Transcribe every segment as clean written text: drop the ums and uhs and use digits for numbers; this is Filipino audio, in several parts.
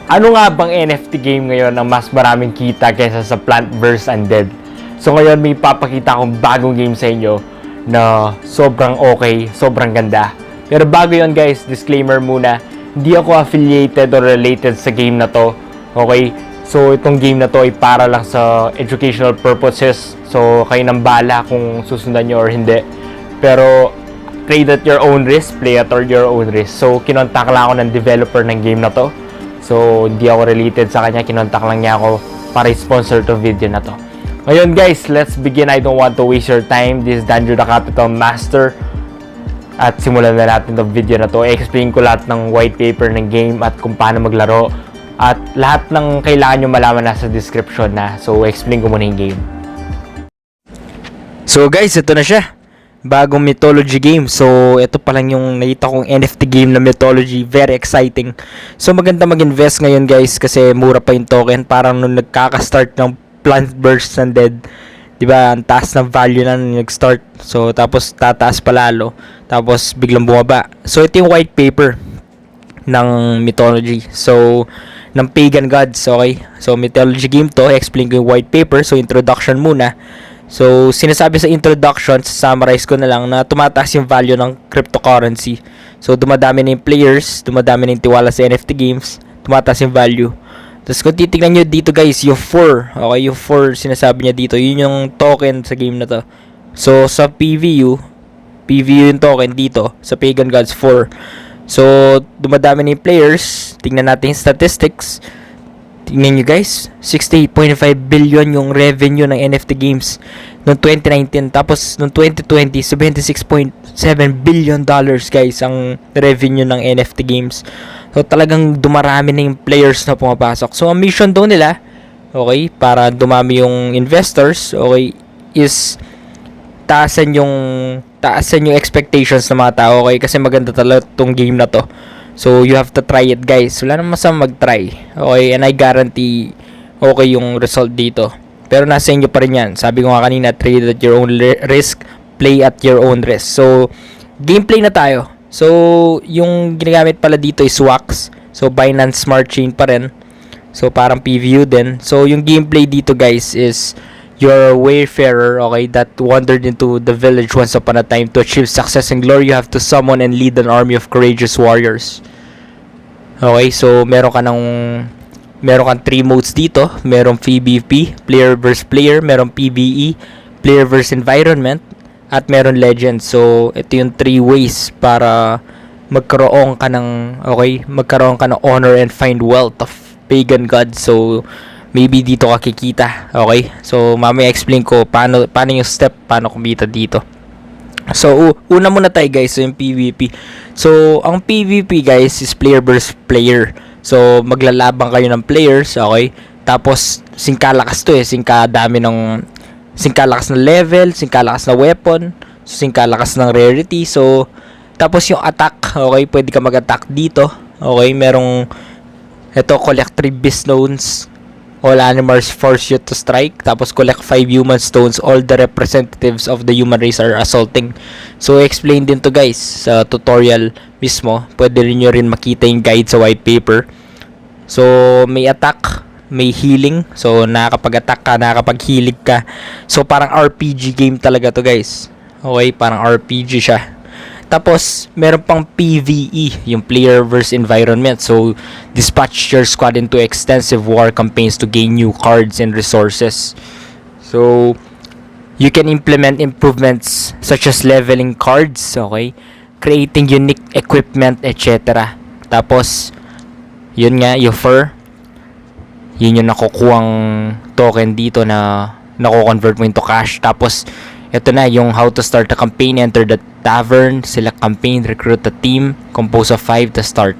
Ano nga bang NFT game ngayon ang mas maraming kita kaysa sa Plant vs. Undead? So ngayon may papakita akong bagong game sa inyo na sobrang okay, sobrang ganda. Pero bago yon guys, disclaimer muna, hindi ako affiliated or related sa game na to. Okay? So itong game na to ay para lang sa educational purposes. So kayo nang bala kung susundan nyo or hindi. Pero trade at your own risk, play at your own risk. So kinontak lang ako ng developer ng game na to. So, hindi ako related sa kanya. Kinontak lang niya ako para i-sponsor to video na to. Ngayon guys, let's begin. I don't want to waste your time. This is Danjo the Capital Master. At simulan na natin itong video na to. I-explain ko lahat ng white paper ng game at kung paano maglaro. At lahat ng kailangan nyo malaman nasa description na. So, explain ko muna yung game. So guys, ito na siya. Bagong Mythology game. So, ito pa lang yung nakita kong NFT game na Mythology. Very exciting. So, maganda mag-invest ngayon guys kasi mura pa yung token. Parang nung nagkaka-start ng Plant vs. Undead, diba, ang taas ng value na nung nag-start. So, tapos tataas pa lalo. Tapos, biglang bumaba. So, ito yung white paper ng Mythology. So, ng Pagan Gods, okay? So, Mythology game to. Explain ko yung white paper. So, introduction muna. So, sinasabi sa introduction, summarize ko na lang na tumataas yung value ng cryptocurrency. So, dumadami na yung players, dumadami na yung tiwala sa NFT games, tumataas yung value. Tapos, kung titignan nyo dito guys, yung 4, okay, yung 4 sinasabi niya dito, yun yung token sa game na to. So, sa PVU yung token dito, sa Pagan Gods 4. So, dumadami na yung players, tingnan natin yung statistics. Tingnan nyo guys, 68.5 billion yung revenue ng NFT games noong 2019. Tapos noong 2020, 76.7 billion dollars guys ang revenue ng NFT games. So talagang dumarami na yung players na pumapasok. So ang mission daw nila, okay, para dumami yung investors, okay, is taasan yung expectations ng mga tao, okay, kasi maganda talaga tong game na to. So, you have to try it guys. Wala namang masama mag-try. Okay, and I guarantee okay yung result dito. Pero nasa inyo pa rin yan. Sabi ko nga kanina, trade at your own risk, play at your own risk. So, gameplay na tayo. So, yung ginagamit pala dito is wax. So, Binance Smart Chain pa rin. So, parang PVU din. So, yung gameplay dito guys is you're a wayfarer, okay, that wandered into the village once upon a time. To achieve success and glory, you have to summon and lead an army of courageous warriors. Okay, so meron kang 3 modes dito. Merong PvP, player versus player, merong PvE, player versus environment, at meron legend. So ito yung 3 ways para magkaroon ka ng honor and find wealth of Pagan gods. So maybe dito ka kikita. Okay? So, mamaya explain ko paano yung step, paano kumita dito. So, una muna tayo guys, so yung PvP. So, ang PvP guys is player versus player. So, maglalaban kayo ng players, okay? Tapos, singkalakas to singkalakas na level, singkalakas na weapon, singkalakas ng rarity. So, tapos yung attack, okay? Pwede ka mag-attack dito. Okay? Collect 3 beast stones. All animals force you to strike. Tapos collect 5 human stones. All the representatives of the human race are assaulting. So explain din to guys sa tutorial mismo. Pwede rin nyo rin makita yung guide sa white paper. So may attack, may healing. So nakakapag-attack ka, nakakapag-healing ka. So parang RPG game talaga to guys. Okay, parang RPG siya. Tapos, meron pang PvE, yung player versus environment. So, dispatch your squad into extensive war campaigns to gain new cards and resources. So, you can implement improvements such as leveling cards, okay? Creating unique equipment, etc. Tapos, yun nga, yung fur. Yun yung nakukuhang token dito na nako-convert mo into cash. Tapos, ito na yung how to start a campaign. Enter the tavern, select campaign, recruit a team, compose of 5 to start.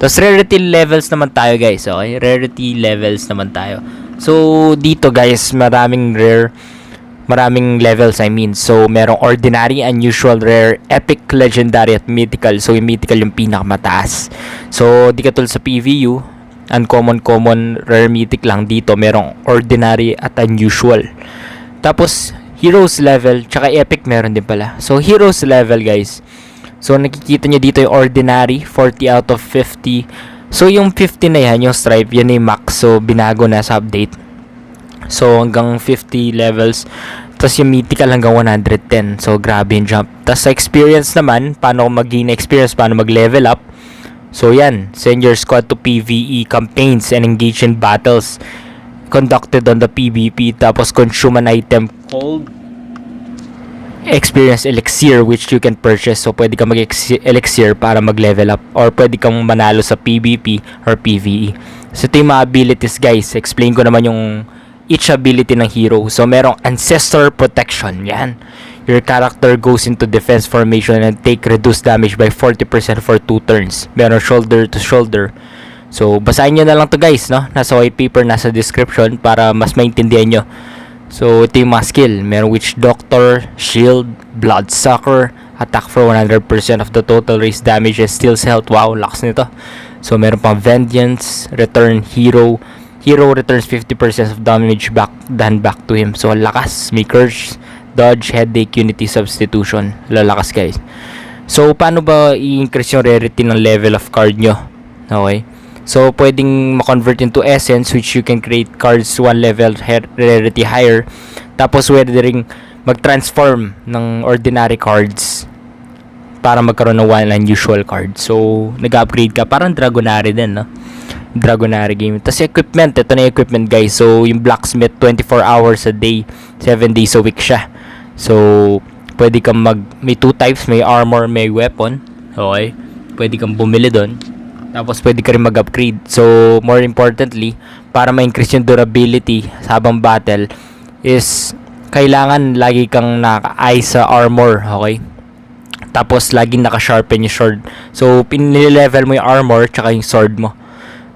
Tapos rarity levels naman tayo guys, okay? Rarity levels naman tayo. So dito guys, maraming levels I mean. So merong ordinary, unusual, rare, epic, legendary at mythical. So yung mythical yung pinakamataas. So di katulad sa PVU, uncommon, common, rare, mythic lang. Dito merong ordinary at unusual. Tapos heroes level, tsaka epic meron din pala. So, heroes level guys. So, nakikita nyo dito yung ordinary, 40 out of 50. So yung 50 na yan, yung stripe, yan ay max. So binago na sa update. So hanggang 50 levels. Tapos yung mythical hanggang 110. So grabe yung jump. Tapos sa experience naman, paano mag-gain experience, paano mag-level up. So yan, send your squad to PvE campaigns and engage in battles conducted on the PvP. Tapos consume an item called experience elixir, which you can purchase. So pwede ka mag-elixir para mag-level up, or pwede kang manalo sa PvP or PvE. So ito yung mga abilities, guys. Explain ko naman yung each ability ng hero. So merong ancestor protection, yan. Your character goes into defense formation and take reduced damage by 40% for 2 turns. Meron shoulder to shoulder. So basahin nyo na lang to, guys, no? Nasa white paper, nasa description, para mas maintindihan nyo. So ito yung mga skill. Meron witch doctor, shield, bloodsucker, attack for 100% of the total raise damage and steals health. Wow, lakas nito. So meron pang vengeance, return hero. Hero returns 50% of damage back to him. So lakas. May curse, dodge, headache, unity, substitution. Lalakas, guys. So paano ba i-increase yung rarity ng level of card nyo? Okay. So, pwedeng ma-convert into essence, which you can create cards 1 level rarity higher. Tapos, pwede ring mag-transform ng ordinary cards para magkaroon ng 1 unusual card. So, nag-upgrade ka. Parang Dragonary din, no? Dragonary game. Tapos, equipment. Ito na yung equipment, guys. So, yung blacksmith, 24 hours a day, 7 days a week siya. So, pwede kang may 2 types. May armor, may weapon. Okay? Pwede kang bumili doon. Tapos pwede ka rin mag-upgrade. So more importantly, para ma-increase yung durability sa habang battle, is kailangan lagi kang naka-eye sa armor. Okay? Tapos laging naka-sharpen yung sword. So pinile-level mo yung armor tsaka yung sword mo.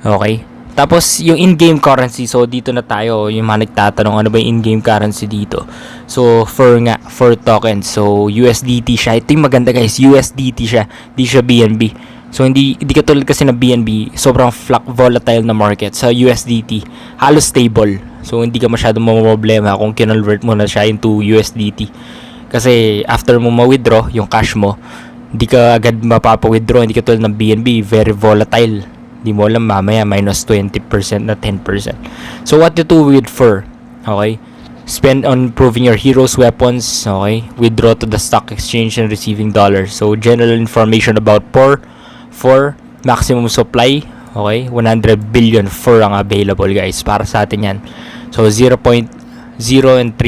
Okay? Tapos yung in-game currency. So dito na tayo. Yung mga nagtatanong ano ba yung in-game currency dito. So for tokens. So USDT siya. Ito yung maganda, guys. USDT siya. Di siya BNB. So hindi katulad kasi ng BNB, sobrang volatile na market. Sa USDT, halos stable. So hindi ka masyadong problema kung kinonvert mo na siya into USDT. Kasi after mo ma-withdraw yung cash mo, hindi ka agad mapapa-withdraw. Hindi katulad ng BNB, very volatile. Hindi mo alam mamaya minus 20% na 10%. So what you do with fur? Okay? Spend on improving your heroes' weapons. Okay? Withdraw to the stock exchange and receiving dollars. So general information about fur. For maximum supply, okay, 100 billion fur ang available, guys, para sa atin yan. So 0.3%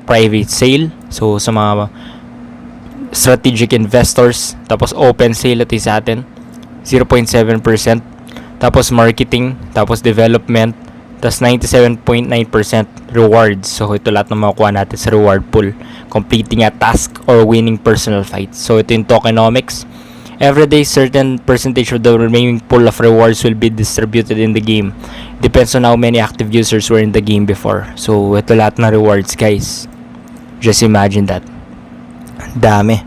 private sale. So sa mga strategic investors. Tapos open sale ito sa atin, 0.7%. Tapos marketing, tapos development, tapos 97.9% rewards. So ito lahat ng makukuha natin sa reward pool, completing a task or winning personal fights. So ito yung tokenomics. Every day, certain percentage of the remaining pool of rewards will be distributed in the game. Depends on how many active users were in the game before. So, ito lahat na rewards, guys. Just imagine that. Dami.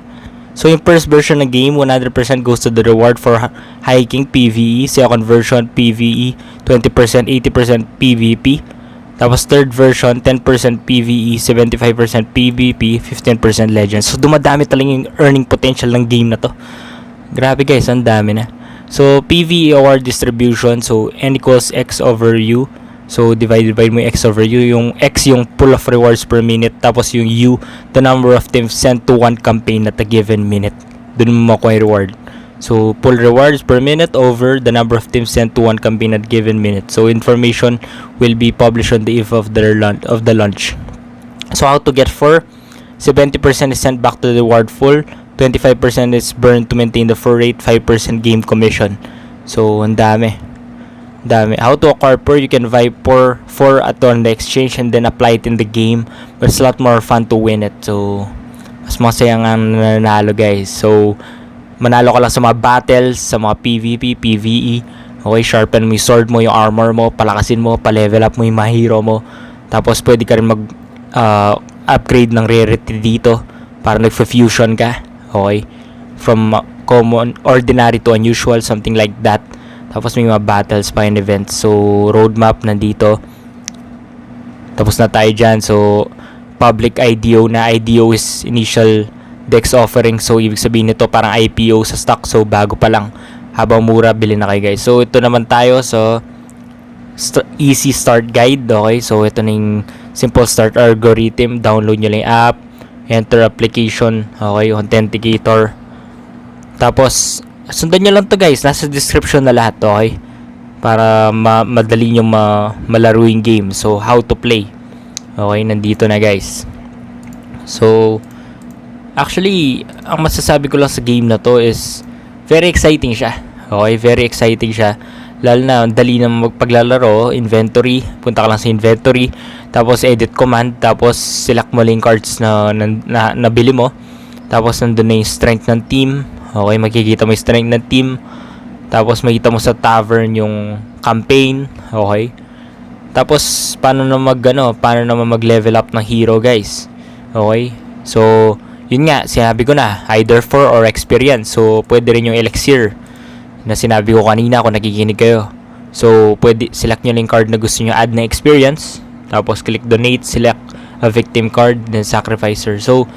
So, yung first version ng game, 100% goes to the reward for hiking PvE. Second version, PvE, 20%, 80% PvP. Tapos, third version, 10% PvE, 75% PvP, 15% Legends. So, dumadami talaga yung earning potential ng game na to. Grabe, guys, ang dami na. So, PvE award distribution. So, N equals X over U. So, divide mo yung X over U. Yung X yung pool of rewards per minute. Tapos yung U, the number of teams sent to one campaign at a given minute. Doon mo makuha yung reward. So, pool rewards per minute over the number of teams sent to one campaign at a given minute. So, information will be published on the eve of the launch. So, how to get 4? 70% is sent back to the reward pool. 25% is burned to maintain the fur rate, 5% game commission. So, ang dami. How to acquire fur? You can buy fur at on the exchange and then apply it in the game. But it's a lot more fun to win it. So, mas masaya nga nanalo, guys. So, manalo ka lang sa mga battles, sa mga PvP, PvE. Okay, sharpen mo yung sword mo, yung armor mo, palakasin mo, pa-level up mo yung mga hero mo. Tapos, pwede ka rin mag-upgrade ng rarity dito para nag-fusion ka. Okay, from common, ordinary to unusual, something like that. Tapos may mga battles pa and events. So roadmap nandito. Tapos na tayo dyan. So public IDO na. IDO is initial dex offering. So ibig sabihin nito parang IPO sa stock. So bago pa lang. Habang mura, bili na kayo guys. So ito naman tayo. So easy start guide. Okay, so ito na yung simple start algorithm. Download nyo lang yung app, enter application, okay, authenticator, tapos sundan nyo lang to guys, nasa description na lahat, okay, para madali nyo malaro yung game. So how to play, okay, nandito na guys. So actually, ang masasabi ko lang sa game na to is very exciting siya. Okay, very exciting siya. Lalo na, dali na magpaglalaro. Inventory, punta ka lang sa inventory, tapos edit command, tapos select mo lang yung cards na nabili mo. Tapos nandun na yung strength ng team. Okay, makikita mo yung strength ng team. Tapos makikita mo sa tavern yung campaign. Okay. Tapos paano naman mag-level up ng hero guys. Okay. So yun nga, sinabi ko na, either 4 or experience. So pwede rin yung elixir na sinabi ko kanina kung nakikinig kayo. So pwede select nyo lang yung card na gusto nyo add na experience. Tapos click donate, select a victim card, then sacrificer. So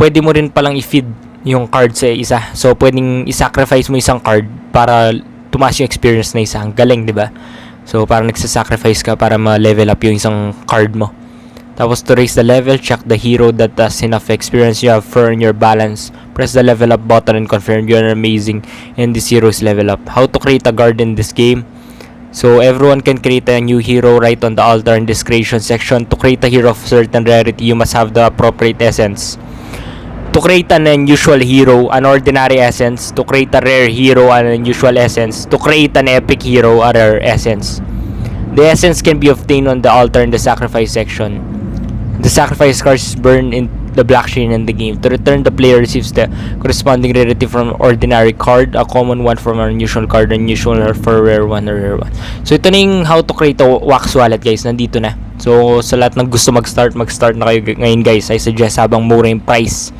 pwede mo rin palang i-feed yung card sa isa. So pwedeng i-sacrifice mo isang card para tumaas yung experience na isa. Ang galing, di ba? So parang nagsasacrifice ka para ma-level up yung isang card mo. Tapos to raise the level, check the hero that has enough experience you have for your balance. Press the level up button and confirm you are amazing and this hero is level up. How to create a guard in this game? So everyone can create a new hero right on the altar in this creation section. To create a hero of certain rarity, you must have the appropriate essence. To create an unusual hero, an ordinary essence. To create a rare hero, an unusual essence. To create an epic hero, a rare essence. The essence can be obtained on the altar in the sacrifice section. The sacrifice cards is burned in the blockchain in the game. To return, the player receives the corresponding rarity from ordinary card, a common one from an unusual card, unusual for rare one or rare one. So ito na yung how to create a wax wallet guys, nandito na. So sa lahat ng gusto mag-start na kayo ngayon guys. I suggest habang mura yung price.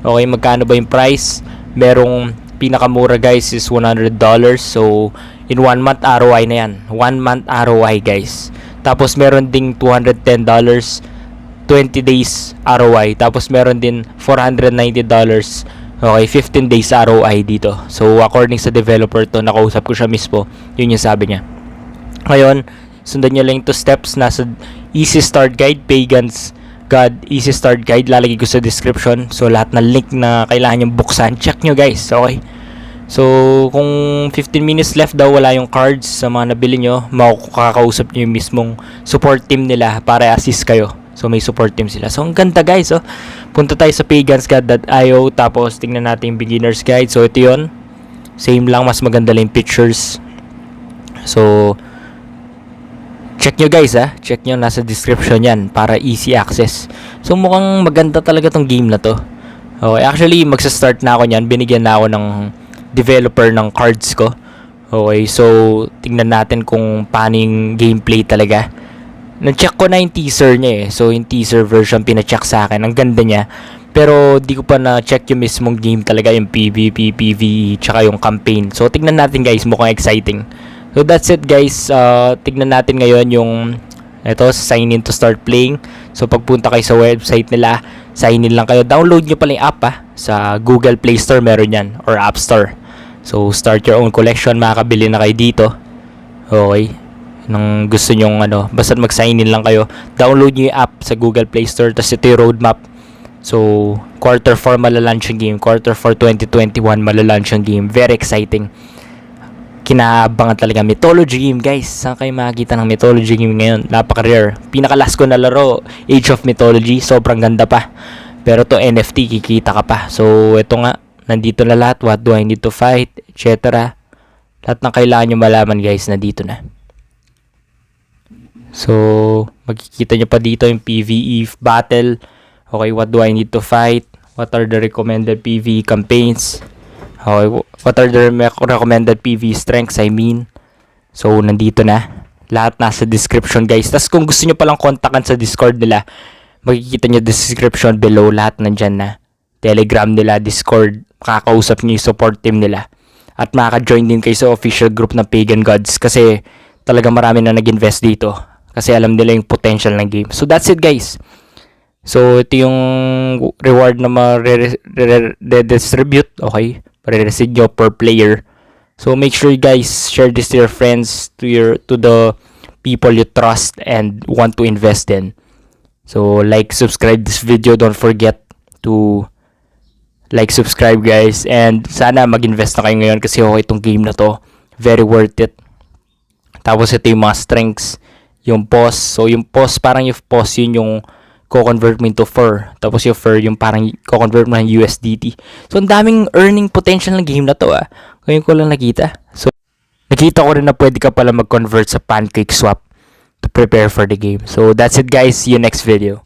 Okay, magkano ba yung price? Merong pinakamura guys is $100. So in 1 month ROI na yan. 1 month ROI guys. Tapos meron ding $210, 20 days ROI. Tapos meron din $490. Okay, 15 days ROI dito. So according sa developer to, nakausap ko siya mismo. Yun yung sabi niya. Ngayon, sundan nyo lang 2 steps. Nasa easy start guide, Pagan's God easy start guide. Lalagay ko sa description. So lahat ng link na kailangan nyo buksan, check nyo guys. Okay. So kung 15 minutes left daw, wala yung cards sa mga nabili nyo, makakausap nyo yung mismong support team nila para assist kayo. So may support team sila. So ang ganda guys, oh. Punta tayo sa pagansgod.io, tapos tingnan natin yung beginner's guide. So ito yun. Same lang, mas maganda lang yung pictures. So check nyo guys, check nyo, nasa description yan para easy access. So mukhang maganda talaga tong game na to. Okay, actually magsa-start na ako niyan. Binigyan na ako ng developer ng cards ko. Okay, so tingnan natin kung paano yung gameplay talaga. Na-check ko na yung teaser niya eh. So yung teaser version pina-check sa akin. Ang ganda niya. Pero di ko pa na-check yung mismong game talaga, yung PvP, PvE, tsaka yung campaign. So tignan natin guys, mukhang exciting. So that's it guys. Tignan natin ngayon yung ito, sign in to start playing. So pagpunta kayo sa website nila, sign in lang kayo. Download nyo pala yung app sa Google Play Store meron yan, or App Store. So start your own collection, makakabili na kayo dito. Okay, nang gusto nyong basta mag-sign in lang kayo. Download nyo yung app sa Google Play Store. Tapos ito yung roadmap. So quarter 4 malalunch yung game. Quarter 4 2021 malalunch yung game. Very exciting. Kinaabangan talaga. Mythology game guys. Saan kayo makikita ng mythology game ngayon? Napaka-rare. Pinaka-last ko na laro, Age of Mythology. Sobrang ganda pa. Pero to NFT, kikita ka pa. So ito nga, nandito na lahat. What do I need to fight? Etc. Lahat ng kailangan nyo malaman guys, nandito na. So makikita nyo pa dito yung PvE battle. Okay, what do I need to fight? What are the recommended PvE campaigns? Okay, what are the recommended PvE strengths, I mean. So nandito na. Lahat nasa description guys. Tapos kung gusto nyo palang kontakan sa Discord nila, makikita nyo description below. Lahat nandyan na. Telegram nila, Discord. Makakausap nyo yung support team nila. At makaka-join din kayo sa official group ng Pagan Gods. Kasi talaga marami na nag-invest dito. Kasi alam nila yung potential ng game. So that's it guys. So ito yung reward na ma-distribute. Okay, re-receive nyo per player. So make sure you guys share this to your friends, to the people you trust and want to invest in. So like, subscribe this video. Don't forget to like, subscribe guys, and sana mag-invest na kayo ngayon kasi okay itong game na to. Very worth it. Tapos ito yung mga strengths, yung pause. So yung pause, parang yung pause yun yung ko-convert mo into fur. Tapos yung fur, yung parang ko-convert mo ng USDT. So ang daming earning potential ng game na to Ngayon ko lang nakita. So nakita ko rin na pwede ka pala mag-convert sa pancake swap to prepare for the game. So that's it guys. See you next video.